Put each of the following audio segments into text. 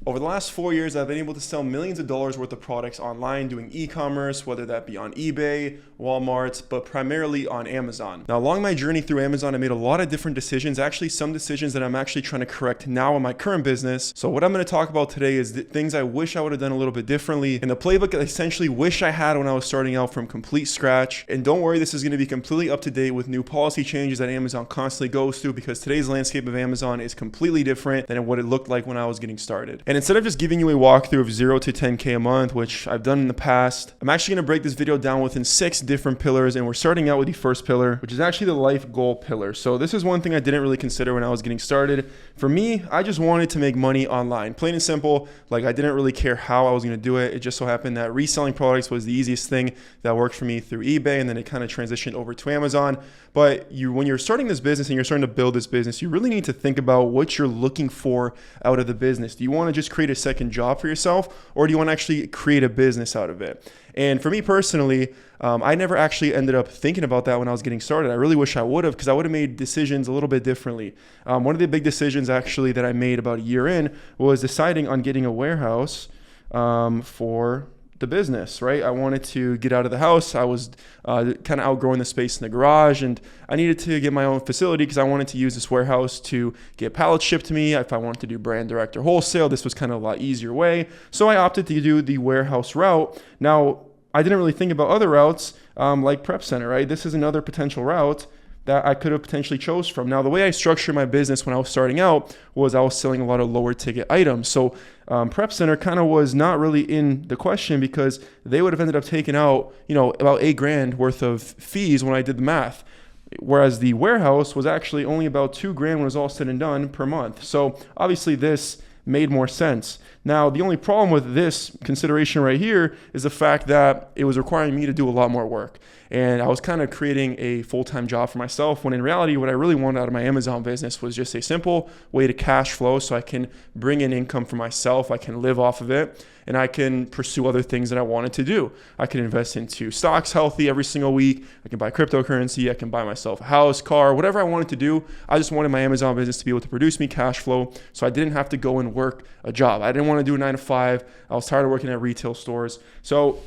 Over the last 4 years, I've been able to sell millions of dollars worth of products online doing e-commerce, whether that be on eBay, Walmart, but primarily on Amazon. Now, along my journey through Amazon, I made a lot of different decisions, actually some decisions that I'm actually trying to correct now in my current business. So what I'm going to talk about today is the things I wish I would have done a little bit differently in the playbook I essentially wish I had when I was starting out from complete scratch. And don't worry, this is going to be completely up to date with new policy changes that Amazon constantly goes through, because today's landscape of Amazon is completely different than what it looked like when I was getting started. And instead of just giving you a walkthrough of 0 to 10K a month, which I've done in the past, I'm actually going to break this video down within 6 different pillars. And we're starting out with the first pillar, which is actually the life goal pillar. So this is one thing I didn't really consider when I was getting started. For me, I just wanted to make money online, plain and simple. Like, I didn't really care how I was going to do it. It just so happened that reselling products was the easiest thing that worked for me through eBay. And then it kind of transitioned over to Amazon. But when you're starting this business and you're starting to build this business, you really need to think about what you're looking for out of the business. Do you want to just create a second job for yourself, or do you want to actually create a business out of it? And for me personally, I never actually ended up thinking about that when I was getting started. I really wish I would have, because I would have made decisions a little bit differently. One of the big decisions actually that I made about a year in was deciding on getting a warehouse for the business, right? I wanted to get out of the house. I was kind of outgrowing the space in the garage, and I needed to get my own facility because I wanted to use this warehouse to get pallets shipped to me. If I wanted to do brand direct or wholesale, this was kind of a lot easier way. So I opted to do the warehouse route. Now, I didn't really think about other routes like prep center, right? This is another potential route that I could have potentially chose from. Now, the way I structured my business when I was starting out was I was selling a lot of lower ticket items. So prep center kind of was not really in the question, because they would have ended up taking out, about $8,000 worth of fees when I did the math. Whereas the warehouse was actually only about $2,000 when it was all said and done per month. So obviously this made more sense. Now, the only problem with this consideration right here is the fact that it was requiring me to do a lot more work. And I was kind of creating a full-time job for myself, when in reality, what I really wanted out of my Amazon business was just a simple way to cash flow so I can bring in income for myself, I can live off of it, and I can pursue other things that I wanted to do. I can invest into stocks healthy every single week. I can buy cryptocurrency. I can buy myself a house, car, whatever I wanted to do. I just wanted my Amazon business to be able to produce me cash flow so I didn't have to go and work a job. I didn't want to do a 9 to 5. I was tired of working at retail stores. So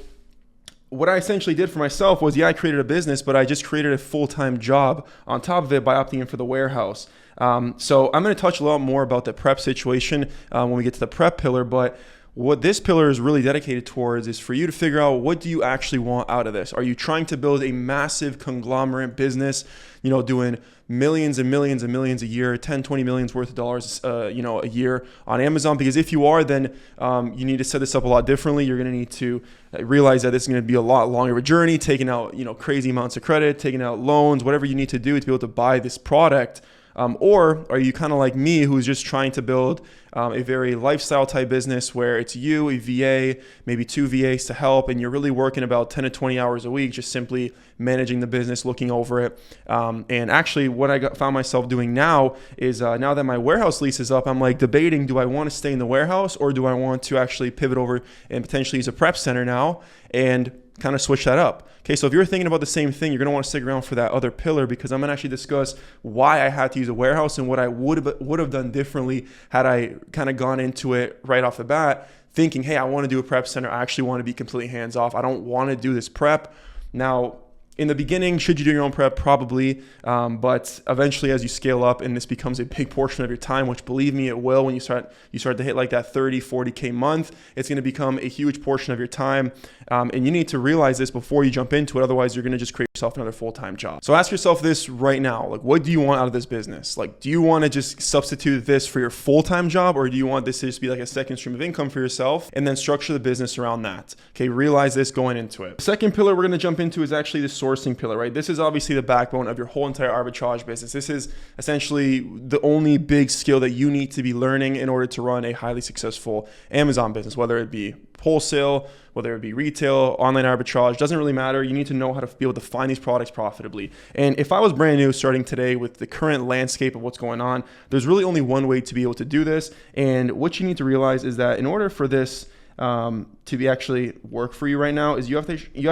what I essentially did for myself was, I created a business, but I just created a full-time job on top of it by opting in for the warehouse. So I'm going to touch a lot more about the prep situation when we get to the prep pillar, but what this pillar is really dedicated towards is for you to figure out, what do you actually want out of this? Are you trying to build a massive conglomerate business, doing millions and millions and millions a year, 10, 20 millions worth of dollars, a year on Amazon? Because if you are, then you need to set this up a lot differently. You're going to need to realize that this is going to be a lot longer of a journey, taking out, crazy amounts of credit, taking out loans, whatever you need to do to be able to buy this product. Or are you kind of like me, who's just trying to build a very lifestyle type business where it's you, a VA, maybe 2 VAs to help, and you're really working about 10 to 20 hours a week, just simply managing the business, looking over it. And actually what I found myself doing now is now that my warehouse lease is up, I'm like debating, do I want to stay in the warehouse, or do I want to actually pivot over and potentially use a prep center now and kind of switch that up? Okay, so if you're thinking about the same thing, you're going to want to stick around for that other pillar, because I'm going to actually discuss why I had to use a warehouse and what I would have done differently had I kind of gone into it right off the bat thinking, hey, I want to do a prep center. I actually want to be completely hands off. I don't want to do this prep. Now, in the beginning, should you do your own prep? Probably. But eventually, as you scale up and this becomes a big portion of your time, which believe me, it will, when you start to hit like that 30, 40K month, it's going to become a huge portion of your time. And you need to realize this before you jump into it. Otherwise, you're going to just create yourself another full-time job. So ask yourself this right now. Like, what do you want out of this business? Like, do you want to just substitute this for your full-time job, or do you want this to just be like a second stream of income for yourself, and then structure the business around that? Okay, realize this going into it. The second pillar we're going to jump into is actually the sourcing pillar, right? This is obviously the backbone of your whole entire arbitrage business. This is essentially the only big skill that you need to be learning in order to run a highly successful Amazon business, whether it be wholesale, whether it be retail, online arbitrage, doesn't really matter. You need to know how to be able to find these products profitably. And if I was brand new starting today with the current landscape of what's going on, there's really only one way to be able to do this. And what you need to realize is that in order for this to be actually work for you right now is you have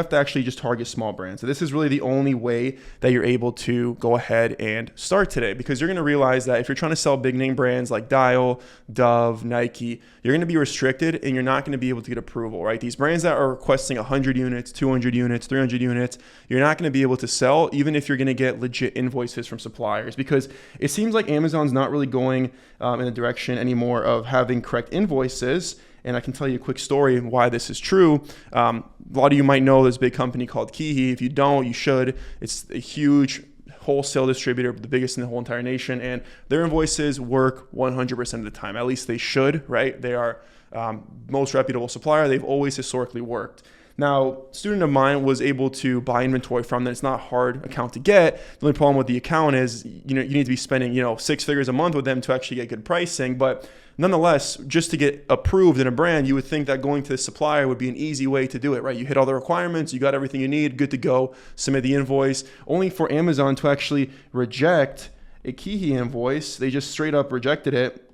to actually just target small brands. So this is really the only way that you're able to go ahead and start today, because you're going to realize that if you're trying to sell big name brands like Dial, Dove, Nike, you're going to be restricted and you're not going to be able to get approval, right? These brands that are requesting 100 units, 200 units, 300 units, you're not going to be able to sell even if you're going to get legit invoices from suppliers, because it seems like Amazon's not really going in the direction anymore of having correct invoices. And I can tell you a quick story why this is true. A lot of you might know this big company called Kihi. If you don't, you should. It's a huge wholesale distributor, the biggest in the whole entire nation. And their invoices work 100% of the time. At least they should, right? They are most reputable supplier. They've always historically worked. Now, a student of mine was able to buy inventory from them. It's not a hard account to get. The only problem with the account is, you need to be spending, 6 figures a month with them to actually get good pricing. But nonetheless, just to get approved in a brand, you would think that going to the supplier would be an easy way to do it, right? You hit all the requirements, you got everything you need, good to go, submit the invoice. Only for Amazon to actually reject a Kihi invoice, they just straight up rejected it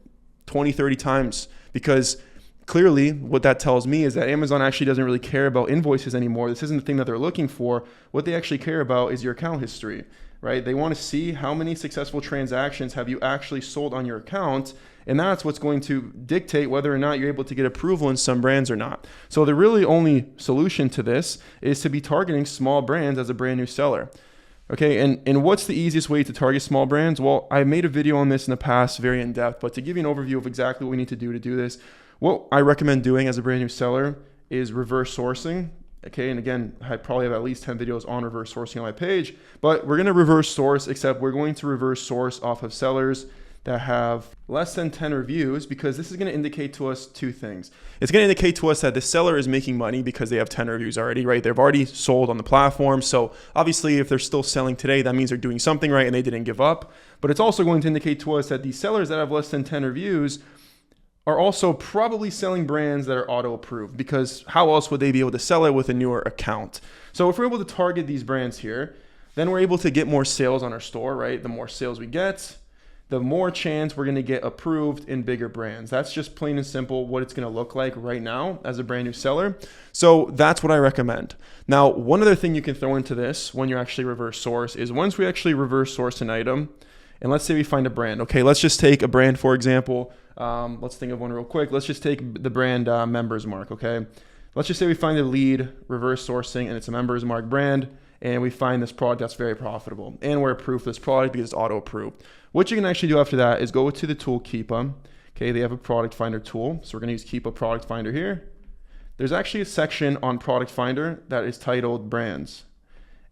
20, 30 times, because clearly what that tells me is that Amazon actually doesn't really care about invoices anymore. This isn't the thing that they're looking for. What they actually care about is your account history, right? They want to see how many successful transactions have you actually sold on your account. And that's what's going to dictate whether or not you're able to get approval in some brands or not. So the really only solution to this is to be targeting small brands as a brand new seller. Okay, and what's the easiest way to target small brands? Well, I made a video on this in the past, very in depth, but to give you an overview of exactly what we need to do this, what I recommend doing as a brand new seller is reverse sourcing. Okay, and again, I probably have at least 10 videos on reverse sourcing on my page, but we're gonna reverse source, except we're going to reverse source off of sellers that have less than 10 reviews, because this is going to indicate to us two things. It's going to indicate to us that the seller is making money because they have 10 reviews already, right? They've already sold on the platform. So obviously if they're still selling today, that means they're doing something right and they didn't give up. But it's also going to indicate to us that these sellers that have less than 10 reviews are also probably selling brands that are auto approved, because how else would they be able to sell it with a newer account? So if we're able to target these brands here, then we're able to get more sales on our store, right? The more sales we get, the more chance we're going to get approved in bigger brands. That's just plain and simple what it's going to look like right now as a brand new seller. So that's what I recommend. Now, one other thing you can throw into this when you actually reverse source is once we actually reverse source an item, and let's say we find a brand. Okay, let's just take a brand, for example. Let's think of one real quick. Let's just take the brand Members Mark, okay? Let's just say we find the lead reverse sourcing and it's a Members Mark brand, and we find this product that's very profitable, and we're approved for this product because it's auto approved. What you can actually do after that is go to the tool Keepa. Okay, they have a product finder tool. So we're going to use Keepa product finder here. There's actually a section on product finder that is titled brands.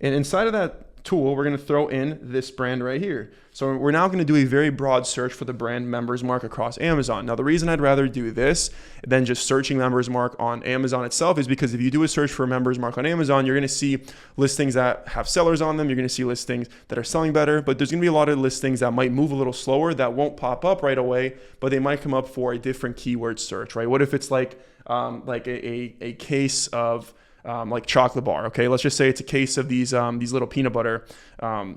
And inside of that tool, we're going to throw in this brand right here. So we're now going to do a very broad search for the brand Members Mark across Amazon. Now, the reason I'd rather do this than just searching Members Mark on Amazon itself is because if you do a search for Members Mark on Amazon, you're going to see listings that have sellers on them. You're going to see listings that are selling better, but there's going to be a lot of listings that might move a little slower that won't pop up right away, but they might come up for a different keyword search, right? What if it's like a case of like chocolate bar, okay? Let's just say it's a case of these little peanut butter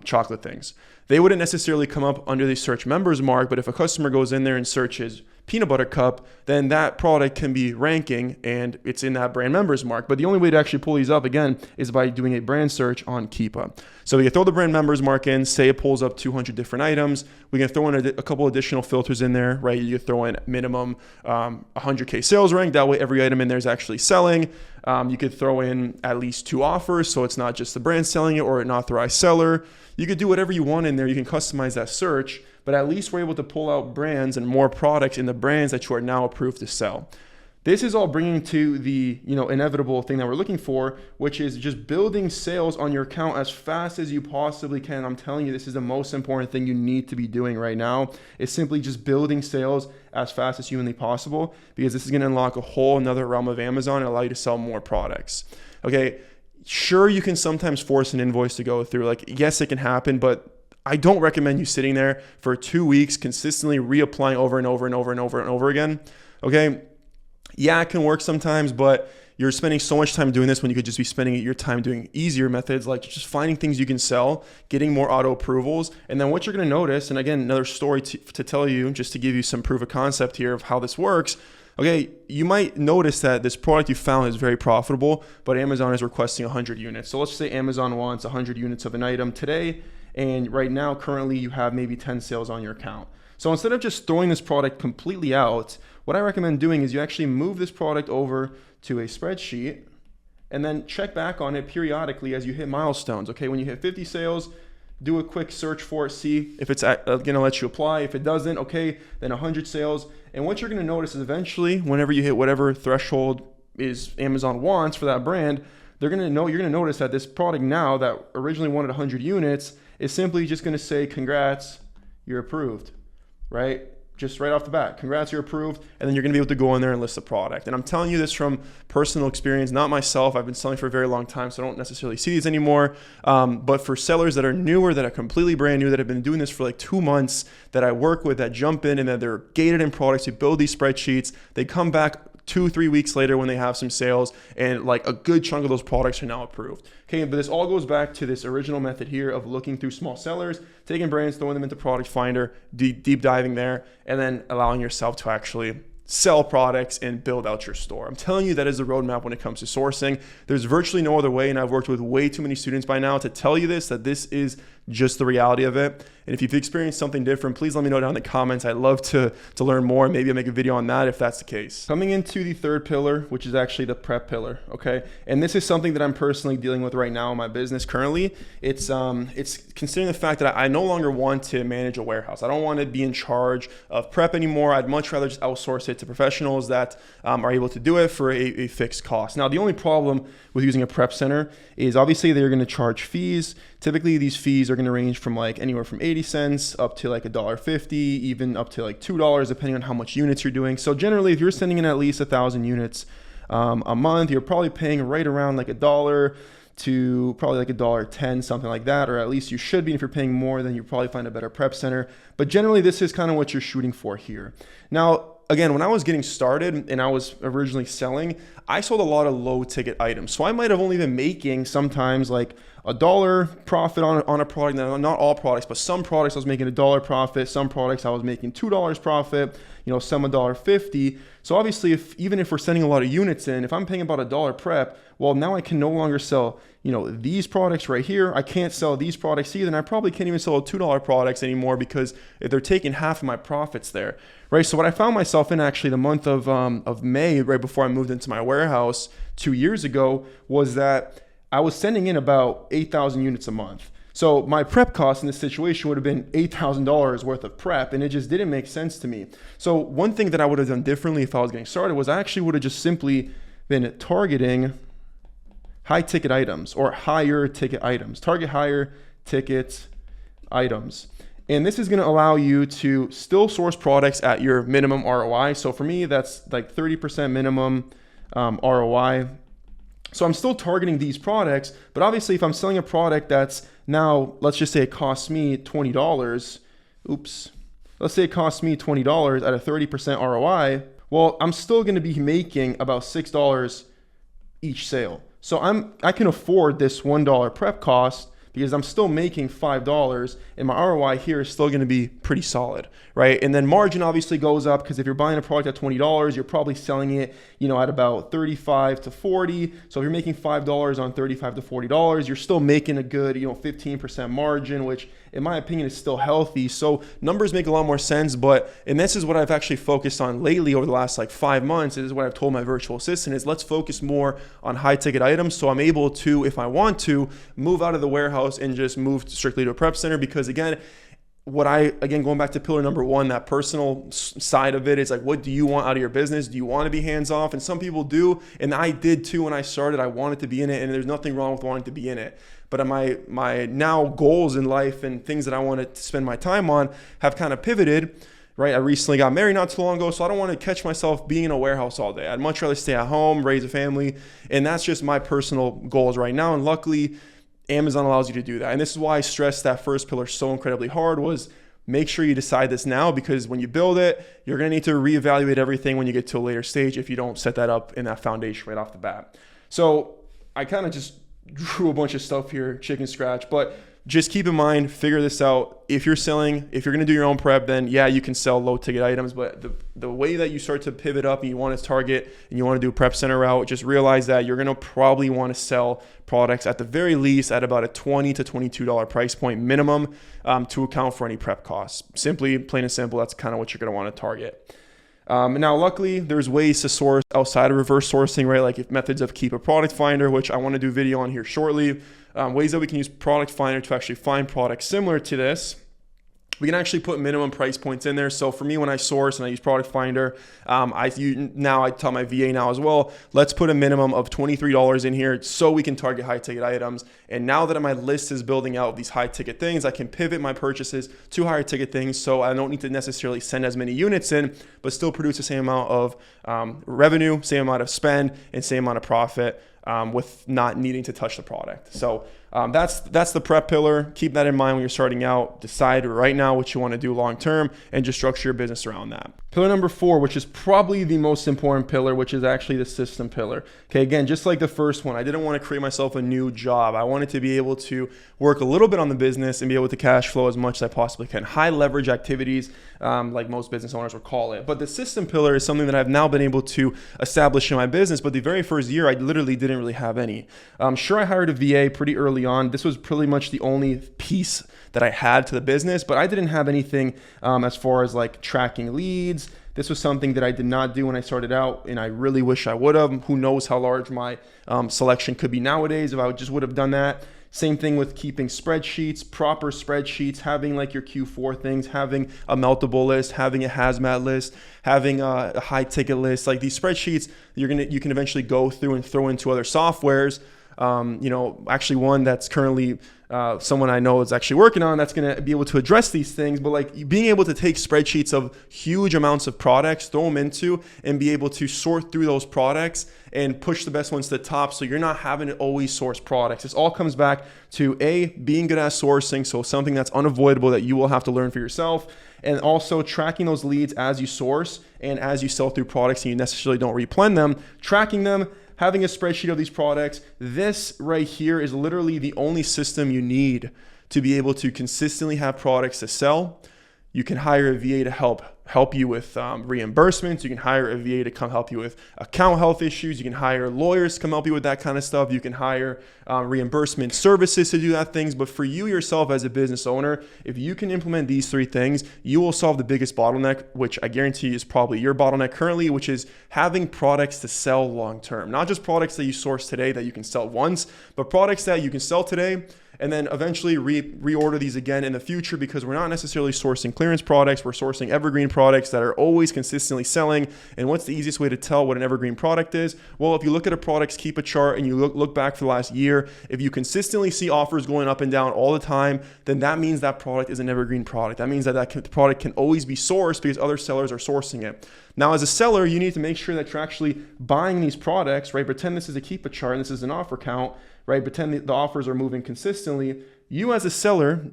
chocolate things. They wouldn't necessarily come up under the search Members Mark, but if a customer goes in there and searches peanut butter cup, then that product can be ranking and it's in that brand Members Mark. But the only way to actually pull these up, again, is by doing a brand search on Keepa. So we can throw the brand Members Mark in, say it pulls up 200 different items. We can throw in a couple additional filters in there, right? You can throw in minimum 100K sales rank. That way every item in there is actually selling. You could throw in at least 2 offers, so it's not just the brand selling it or an authorized seller. You could do whatever you want in there. You can customize that search, but at least we're able to pull out brands and more products in the brands that you are now approved to sell. This is all bringing to the inevitable thing that we're looking for, which is just building sales on your account as fast as you possibly can. I'm telling you, this is the most important thing you need to be doing right now, is simply just building sales as fast as humanly possible, because this is going to unlock a whole another realm of Amazon and allow you to sell more products. Okay, sure, you can sometimes force an invoice to go through. Like, yes, it can happen, but I don't recommend you sitting there for 2 weeks consistently reapplying over and over and over and over and over again. Okay. Yeah, it can work sometimes, but you're spending so much time doing this when you could just be spending your time doing easier methods, like just finding things you can sell, getting more auto approvals. And then what you're going to notice, and again, another story to tell you, just to give you some proof of concept here of how this works. Okay, you might notice that this product you found is very profitable, but Amazon is requesting 100 units. So let's say Amazon wants 100 units of an item today, and right now, currently, you have maybe 10 sales on your account. So instead of just throwing this product completely out, what I recommend doing is you actually move this product over to a spreadsheet and then check back on it periodically as you hit milestones. Okay, when you hit 50 sales, do a quick search for it, see if it's gonna let you apply. If it doesn't, okay, then 100 sales. And what you're gonna notice is eventually, whenever you hit whatever threshold is Amazon wants for that brand, you're gonna notice that this product now that originally wanted 100 units is simply just gonna say, congrats, you're approved, right? Just right off the bat, congrats, you're approved, and then you're gonna be able to go in there and list the product. And I'm telling you this from personal experience, not myself. I've been selling for a very long time, so I don't necessarily see these anymore. But for sellers that are newer, that are completely brand new, that have been doing this for like 2 months, that I work with, that jump in and that they're gated in products, you build these spreadsheets, they come back 2-3 weeks later when they have some sales, and like a good chunk of those products are now approved. Okay, but this all goes back to this original method here of looking through small sellers, taking brands, throwing them into Product Finder, deep diving there, and then allowing yourself to actually sell products and build out your store. I'm telling you, that is the roadmap when it comes to sourcing. There's virtually no other way, and I've worked with way too many students by now to tell you this, that this is just the reality of it. And if you've experienced something different, please let me know down in the comments. I'd love to learn more. Maybe I'll make a video on that if that's the case. Coming into the third pillar, which is actually the prep pillar, okay? And this is something that I'm personally dealing with right now in my business currently. It's considering the fact that I no longer want to manage a warehouse. I don't want to be in charge of prep anymore. I'd much rather just outsource it to professionals that are able to do it for a fixed cost. Now, the only problem with using a prep center is obviously they're going to charge fees. Typically, these fees are going to range from like anywhere from 80 cents up to like $1.50, even up to like $2, depending on how much units you're doing. So generally, if you're sending in at least 1,000 units a month, you're probably paying right around like $1 to probably like $1.10, something like that, or at least you should be. If you're paying more, then you probably find a better prep center. But generally, this is kind of what you're shooting for here. Now, again, when I was getting started and I was originally selling, I sold a lot of low ticket items. So I might have only been making sometimes like $1 profit on a product. Now, not all products, but some products I was making $1 profit. Some products I was making $2 profit, some $1.50. So obviously, even if we're sending a lot of units in, if I'm paying about $1 prep, well, now I can no longer sell, these products right here. I can't sell these products either. And I probably can't even sell $2 products anymore because if they're taking half of my profits there, right? So what I found myself in actually the month of May, right before I moved into my warehouse 2 years ago, was that I was sending in about 8,000 units a month. So my prep cost in this situation would have been $8,000 worth of prep, and it just didn't make sense to me. So one thing that I would have done differently if I was getting started was I actually would have just simply been targeting high ticket items or higher ticket items. Target higher ticket items. And this is going to allow you to still source products at your minimum ROI. So for me, that's like 30% minimum ROI. So I'm still targeting these products, but obviously if I'm selling a product that's now, let's just say it costs me $20. Let's say it costs me $20 at a 30% ROI. Well, I'm still going to be making about $6 each sale. So I can afford this $1 prep cost because I'm still making $5 and my ROI here is still going to be pretty solid, right? And then margin obviously goes up because if you're buying a product at $20, you're probably selling it, at about $35 to $40. So if you're making $5 on $35 to $40, you're still making a good, 15% margin, which in my opinion is still healthy. So numbers make a lot more sense, and this is what I've actually focused on lately over the last like 5 months. This is what I've told my virtual assistant is let's focus more on high ticket items. So I'm able to, if I want to, move out of the warehouse and just move strictly to a prep center because again, going back to pillar number 1, that personal side of it is like, what do you want out of your business? Do you want to be hands off? And some people do. And I did too. When I started, I wanted to be in it and there's nothing wrong with wanting to be in it. But my now goals in life and things that I want to spend my time on have kind of pivoted, right? I recently got married not too long ago, so I don't want to catch myself being in a warehouse all day. I'd much rather stay at home, raise a family. And that's just my personal goals right now. And luckily, Amazon allows you to do that. And this is why I stressed that first pillar so incredibly hard was make sure you decide this now because when you build it, you're going to need to reevaluate everything when you get to a later stage if you don't set that up in that foundation right off the bat. So I kind of just drew a bunch of stuff here, chicken scratch, but just keep in mind, figure this out. If you're going to do your own prep, then yeah, you can sell low ticket items. But the way that you start to pivot up and you want to target and you want to do a prep center route, just realize that you're going to probably want to sell products at the very least at about a $20 to $22 price point minimum to account for any prep costs. Simply, plain and simple, that's kind of what you're going to want to target. Now, luckily, there's ways to source outside of reverse sourcing, right? Like methods of Keep a Product Finder, which I want to do a video on here shortly. Ways that we can use Product Finder to actually find products similar to this. We can actually put minimum price points in there. So for me, when I source and I use Product Finder, I tell my VA now as well, let's put a minimum of $23 in here so we can target high ticket items. And now that my list is building out these high ticket things, I can pivot my purchases to higher ticket things. So I don't need to necessarily send as many units in, but still produce the same amount of revenue, same amount of spend, and same amount of profit with not needing to touch the product. So that's the prep pillar. Keep that in mind when you're starting out. Decide right now what you want to do long term and just structure your business around that. Pillar number 4, which is probably the most important pillar, which is actually the system pillar. Okay, again, just like the first one, I didn't want to create myself a new job. I wanted to be able to work a little bit on the business and be able to cash flow as much as I possibly can. High leverage activities, like most business owners would call it. But the system pillar is something that I've now been able to establish in my business. But the very first year, I literally didn't really have any. Sure, I hired a VA pretty early on. This was pretty much the only piece that I had to the business, but I didn't have anything as far as like tracking leads. This was something that I did not do when I started out, and I really wish I would have. Who knows how large my selection could be nowadays if I just would have done that. Same thing with keeping spreadsheets, proper spreadsheets, having like your Q4 things, having a meltable list, having a hazmat list, having a high ticket list. Like these spreadsheets, you can eventually go through and throw into other softwares. Actually one that's currently someone I know is actually working on that's going to be able to address these things. But like being able to take spreadsheets of huge amounts of products, throw them into, and be able to sort through those products and push the best ones to the top, so you're not having to always source products. This all comes back to being good at sourcing, so something that's unavoidable that you will have to learn for yourself, and also tracking those leads as you source and as you sell through products and you necessarily don't replenish them, tracking them, having a spreadsheet of these products. This right here is literally the only system you need to be able to consistently have products to sell. You can hire a VA to help you with reimbursements. You can hire a VA to come help you with account health issues. You can hire lawyers to come help you with that kind of stuff. You can hire reimbursement services to do that things. But for you yourself as a business owner, if you can implement these 3 things, you will solve the biggest bottleneck, which I guarantee is probably your bottleneck currently, which is having products to sell long term. Not just products that you source today that you can sell once, but products that you can sell today and then eventually reorder these again in the future, because we're not necessarily sourcing clearance products. We're sourcing evergreen products that are always consistently selling. And what's the easiest way to tell what an evergreen product is? Well, if you look at a product's Keep a chart and you look back for the last year, if you consistently see offers going up and down all the time, then that means that product is an evergreen product. That means that product can always be sourced because other sellers are sourcing it. Now, as a seller, you need to make sure that you're actually buying these products, right? Pretend this is a Keep a chart and this is an offer count, right? Pretend the offers are moving consistently. You as a seller,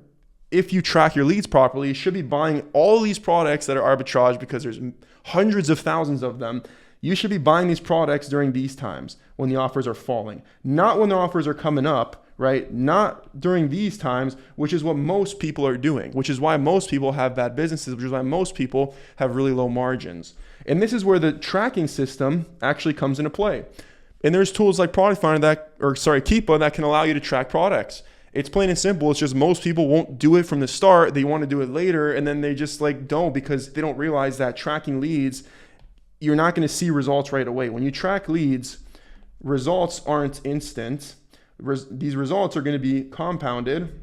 if you track your leads properly, should be buying all these products that are arbitrage, because there's hundreds of thousands of them. You should be buying these products during these times when the offers are falling, not when the offers are coming up, right? Not during these times, which is what most people are doing, which is why most people have bad businesses, which is why most people have really low margins. And this is where the tracking system actually comes into play. And there's tools like Product Finder Keepa that can allow you to track products. It's plain and simple. It's just most people won't do it from the start. They want to do it later, and then they just don't, because they don't realize that tracking leads, you're not going to see results right away. When you track leads, results aren't instant. These results are going to be compounded.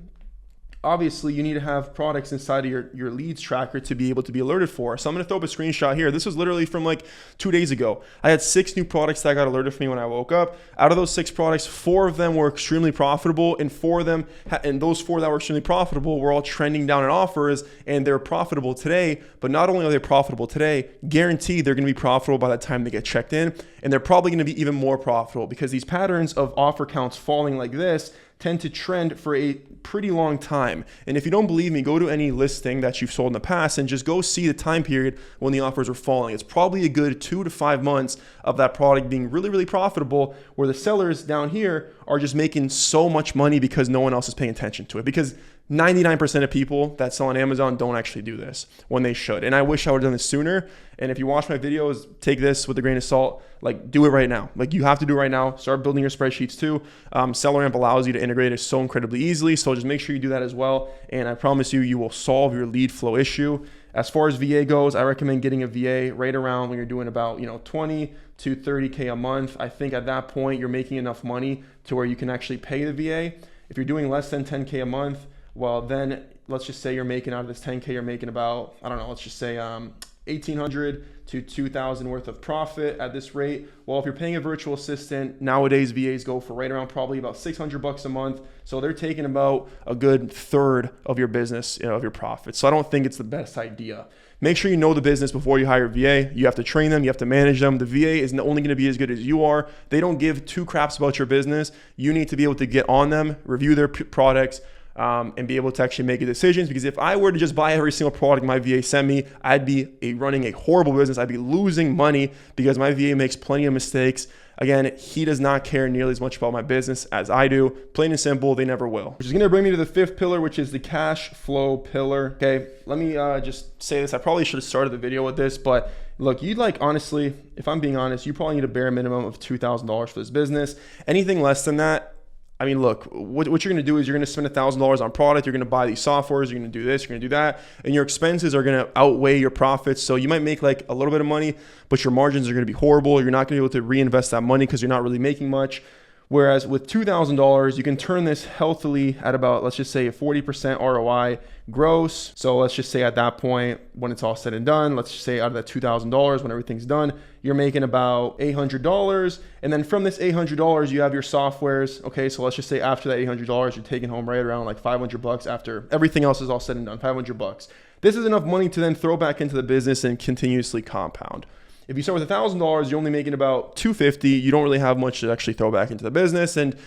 Obviously, you need to have products inside of your leads tracker to be able to be alerted for. So I'm going to throw up a screenshot here. This was literally from like 2 days ago. I had 6 new products that got alerted for me when I woke up. Out of those 6 products, 4 of them were extremely profitable, and 4 of them, and those 4 that were extremely profitable were all trending down in offers, and they're profitable today. But not only are they profitable today, guaranteed they're going to be profitable by the time they get checked in, and they're probably going to be even more profitable, because these patterns of offer counts falling like this tend to trend for a pretty long time. And if you don't believe me, go to any listing that you've sold in the past and just go see the time period when the offers were falling. It's probably a good 2 to 5 months of that product being really, really profitable, where the sellers down here are just making so much money because no one else is paying attention to it. Because 99% of people that sell on Amazon don't actually do this when they should. And I wish I would have done this sooner. And if you watch my videos, take this with a grain of salt. Like, do it right now. Like, you have to do it right now. Start building your spreadsheets too. SellerAmp allows you to integrate it so incredibly easily. So just make sure you do that as well. And I promise you, you will solve your lead flow issue. As far as VA goes, I recommend getting a VA right around when you're doing about 20 to 30K a month. I think at that point, you're making enough money to where you can actually pay the VA. If you're doing less than 10K a month, well, then let's just say you're making out of this 10K, you're making about, I don't know, let's just say 1,800 to 2,000 worth of profit at this rate. Well, if you're paying a virtual assistant, nowadays VAs go for right around probably about $600 a month. So they're taking about a good third of your business, of your profits. So I don't think it's the best idea. Make sure you know the business before you hire a VA. You have to train them. You have to manage them. The VA is only going to be as good as you are. They don't give two craps about your business. You need to be able to get on them, review their products, and be able to actually make decisions. Because if I were to just buy every single product my VA sent me, I'd be running a horrible business. I'd be losing money because my VA makes plenty of mistakes. Again, he does not care nearly as much about my business as I do. Plain and simple, they never will. Which is going to bring me to the fifth pillar, which is the cash flow pillar. Okay, let me just say this. I probably should have started the video with this, but look, honestly, if I'm being honest, you probably need a bare minimum of $2,000 for this business. Anything less than that, I mean, look, what you're going to do is you're going to spend $1,000 on product. You're going to buy these softwares. You're going to do this. You're going to do that. And your expenses are going to outweigh your profits. So you might make like a little bit of money, but your margins are going to be horrible. You're not going to be able to reinvest that money because you're not really making much. Whereas with $2,000, you can turn this healthily at about, let's just say, a 40% ROI gross. So let's just say at that point, when it's all said and done, let's just say out of that $2,000, when everything's done, you're making about $800. And then from this $800, you have your softwares. Okay, so let's just say after that $800, you're taking home right around like $500 after everything else is all said and done, $500. This is enough money to then throw back into the business and continuously compound. If you start with $1,000, you're only making about $250. You don't really have much to actually throw back into the business. And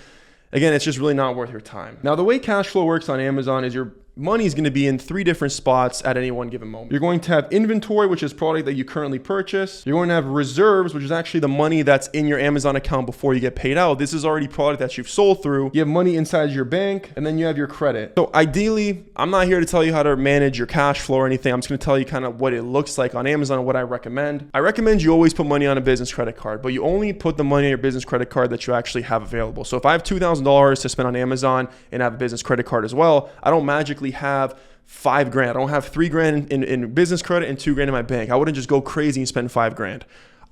again, it's just really not worth your time. Now, the way cash flow works on Amazon is your money is going to be in 3 different spots at any one given moment. You're going to have inventory, which is product that you currently purchase. You're going to have reserves, which is actually the money that's in your Amazon account before you get paid out. This is already product that you've sold through. You have money inside your bank, and then you have your credit. So ideally, I'm not here to tell you how to manage your cash flow or anything. I'm just going to tell you kind of what it looks like on Amazon and what I recommend. I recommend you always put money on a business credit card, but you only put the money on your business credit card that you actually have available. So if I have $2,000 to spend on Amazon and I have a business credit card as well, I don't magically have $5,000. I don't have $3,000 in business credit and $2,000 in my bank. I wouldn't just go crazy and spend $5,000.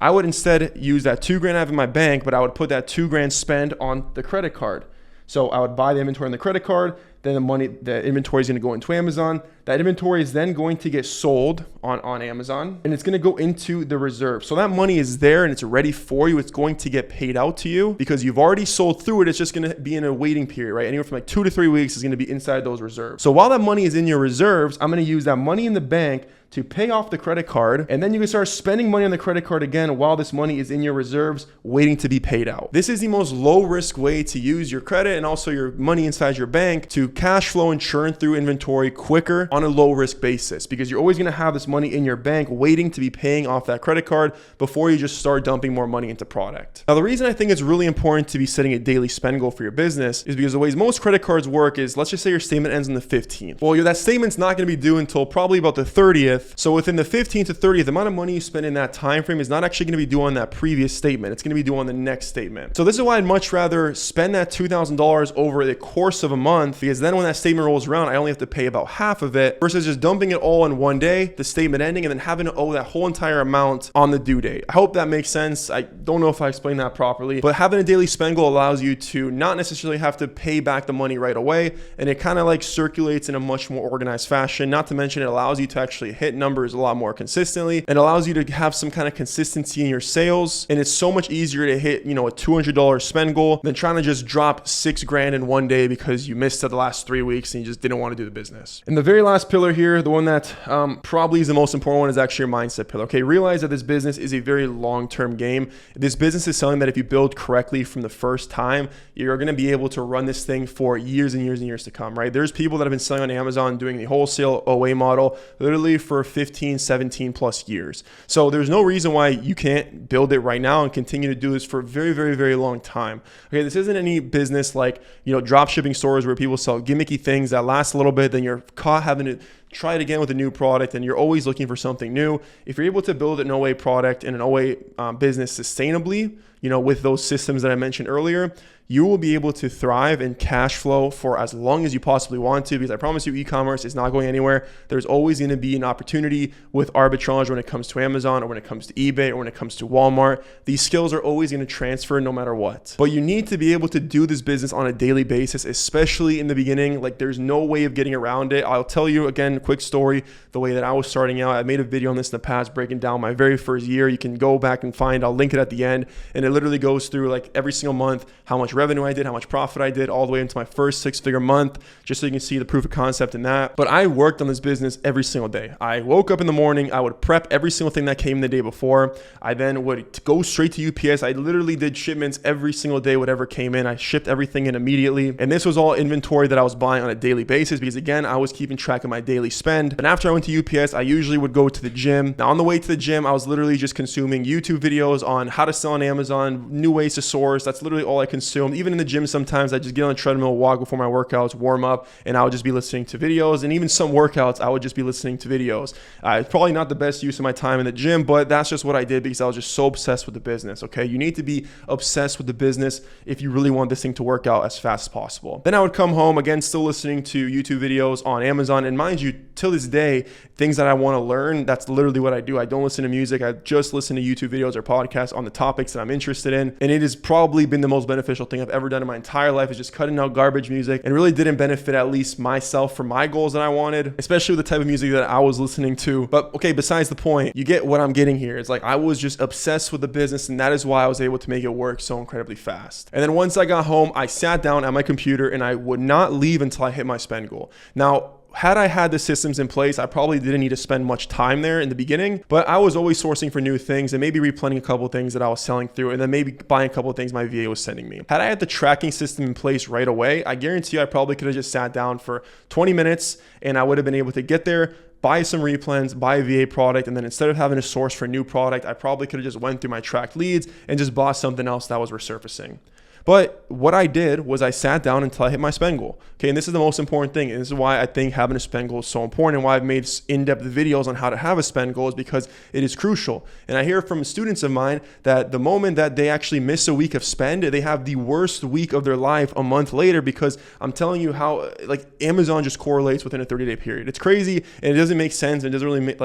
I would instead use that $2,000 I have in my bank, but I would put that $2,000 spend on the credit card. So I would buy the inventory on the credit card. Then the inventory is going to go into Amazon. That inventory is then going to get sold on Amazon, and it's going to go into the reserve. So that money is there and it's ready for you. It's going to get paid out to you because you've already sold through it. It's just going to be in a waiting period, right? Anywhere from like 2 to 3 weeks is going to be inside those reserves. So while that money is in your reserves, I'm going to use that money in the bank to pay off the credit card, and then you can start spending money on the credit card again while this money is in your reserves waiting to be paid out. This is the most low risk way to use your credit and also your money inside your bank to cash flow and churn through inventory quicker on a low risk basis, because you're always going to have this money in your bank waiting to be paying off that credit card before you just start dumping more money into product. Now, the reason I think it's really important to be setting a daily spend goal for your business is because the ways most credit cards work is, let's just say your statement ends on the 15th. Well, that statement's not going to be due until probably about the 30th. So within the 15th to 30th, the amount of money you spend in that time frame is not actually going to be due on that previous statement. It's going to be due on the next statement. So this is why I'd much rather spend that $2,000 over the course of a month, because then when that statement rolls around, I only have to pay about half of it versus just dumping it all in one day, the statement ending, and then having to owe that whole entire amount on the due date. I hope that makes sense. I don't know if I explained that properly, but having a daily spend goal allows you to not necessarily have to pay back the money right away, and it kind of like circulates in a much more organized fashion. Not to mention it allows you to actually hit hit numbers a lot more consistently, and allows you to have some kind of consistency in your sales. And it's so much easier to hit, you know, a $200 spend goal than trying to just drop 6 grand in one day because you missed it the last 3 weeks and you just didn't want to do the business. And the very last pillar here, the one that probably is the most important one, is actually your mindset pillar. Okay, realize that this business is a very long-term game. This business is something that if you build correctly from the first time, you're going to be able to run this thing for years and years and years to come, right? There's people that have been selling on Amazon doing the wholesale OA model literally for 15, 17 plus years. So there's no reason why you can't build it right now and continue to do this for a very, very, very long time. Okay, this isn't any business like, you know, drop shipping stores where people sell gimmicky things that last a little bit, then you're caught having to try it again with a new product, and you're always looking for something new. If you're able to build an OA product and an OA business sustainably, you know, with those systems that I mentioned earlier, you will be able to thrive and cash flow for as long as you possibly want to, because I promise you, e-commerce is not going anywhere. There's always going to be an opportunity with arbitrage when it comes to Amazon, or when it comes to eBay, or when it comes to Walmart. These skills are always going to transfer no matter what. But you need to be able to do this business on a daily basis, especially in the beginning. Like, there's no way of getting around it. I'll tell you again, quick story, the way that I was starting out. I made a video on this in the past, breaking down my very first year. You can go back and find, I'll link it at the end, and it literally goes through like every single month, how much revenue I did, how much profit I did, all the way into my first 6-figure month, just so you can see the proof of concept in that. But I worked on this business every single day. I woke up in the morning, I would prep every single thing that came the day before. I then would go straight to UPS. I literally did shipments every single day, whatever came in. I shipped everything in immediately. And this was all inventory that I was buying on a daily basis, because again, I was keeping track of my daily spend. And after I went to UPS, I usually would go to the gym. Now on the way to the gym, I was literally just consuming YouTube videos on how to sell on Amazon, new ways to source. That's literally all I consumed. Even in the gym, sometimes I just get on the treadmill, walk before my workouts, warm up, and I would just be listening to videos. And even some workouts, I would just be listening to videos. It's probably not the best use of my time in the gym, but that's just what I did because I was just so obsessed with the business. Okay, you need to be obsessed with the business if you really want this thing to work out as fast as possible. Then I would come home, again, still listening to YouTube videos on Amazon. And mind you, till this day, things that I want to learn, that's literally what I do. I don't listen to music. I just listen to YouTube videos or podcasts on the topics that I'm interested in. And it has probably been the most beneficial thing I've ever done in my entire life, is just cutting out garbage music, and really didn't benefit at least myself for my goals that I wanted, especially with the type of music that I was listening to. But okay, besides the point, you get what I'm getting here. It's like I was just obsessed with the business, and that is why I was able to make it work so incredibly fast. And then once I got home, I sat down at my computer and I would not leave until I hit my spend goal. Now, had I had the systems in place, I probably didn't need to spend much time there in the beginning, but I was always sourcing for new things and maybe replanning a couple of things that I was selling through, and then maybe buying a couple of things my VA was sending me. Had I had the tracking system in place right away, I guarantee you I probably could have just sat down for 20 minutes and I would have been able to get there, buy some replens, buy a VA product, and then instead of having to source for a new product, I probably could have just went through my tracked leads and just bought something else that was resurfacing. But what I did was I sat down until I hit my spend goal. Okay, and this is the most important thing. And this is why I think having a spend goal is so important, and why I've made in-depth videos on how to have a spend goal, is because it is crucial. And I hear from students of mine that the moment that they actually miss a week of spend, they have the worst week of their life a month later, because I'm telling you how like Amazon just correlates within a 30-day period. It's crazy, and it doesn't make sense. And it doesn't really make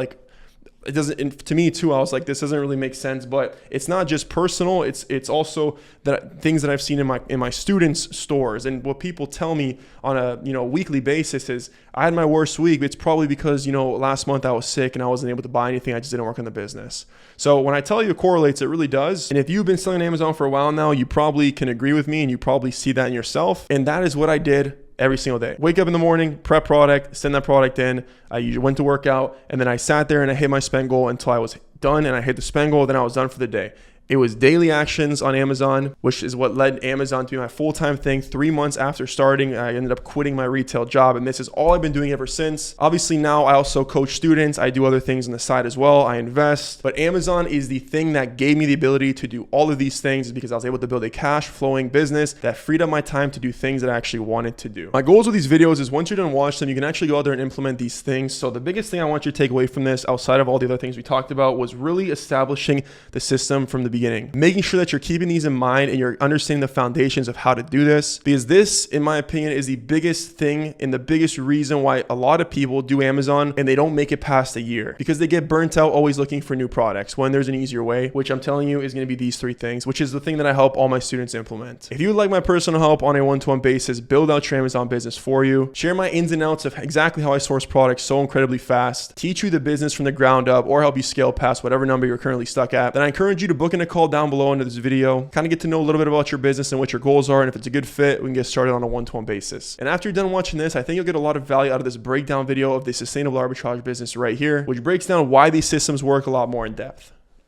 it doesn't, and to me too, I was like, this doesn't really make sense. But it's not just personal, it's also that things that I've seen in my students' stores, and what people tell me on a weekly basis is, I had my worst week. It's probably because last month I was sick and I wasn't able to buy anything. I just didn't work on the business. So when I tell you it correlates, it really does. And if you've been selling Amazon for a while now, you probably can agree with me, and you probably see that in yourself. And that is what I did every single day. Wake up in the morning, prep product, send that product in. I usually went to work out, and then I sat there and I hit my spend goal until I was done, and I hit the spend goal, then I was done for the day. It was daily actions on Amazon, which is what led Amazon to be my full-time thing. 3 months after starting, I ended up quitting my retail job, and this is all I've been doing ever since. Obviously now I also coach students. I do other things on the side as well. I invest, but Amazon is the thing that gave me the ability to do all of these things, because I was able to build a cash flowing business that freed up my time to do things that I actually wanted to do. My goals with these videos is, once you're done watching them, you can actually go out there and implement these things. So the biggest thing I want you to take away from this, outside of all the other things we talked about, was really establishing the system from the beginning. Making sure that you're keeping these in mind and you're understanding the foundations of how to do this, because this, in my opinion, is the biggest thing and the biggest reason why a lot of people do Amazon and they don't make it past a year, because they get burnt out always looking for new products when there's an easier way, which I'm telling you is going to be these 3 things, which is the thing that I help all my students implement. If you would like my personal help on a one-to-one basis, build out your Amazon business for you, share my ins and outs of exactly how I source products so incredibly fast, teach you the business from the ground up, or help you scale past whatever number you're currently stuck at, then I encourage you to book in a call down below under this video, kind of get to know a little bit about your business and what your goals are, and if it's a good fit, we can get started on a one-to-one basis. And after you're done watching this, I think you'll get a lot of value out of this breakdown video of the sustainable arbitrage business right here, which breaks down why these systems work a lot more in depth.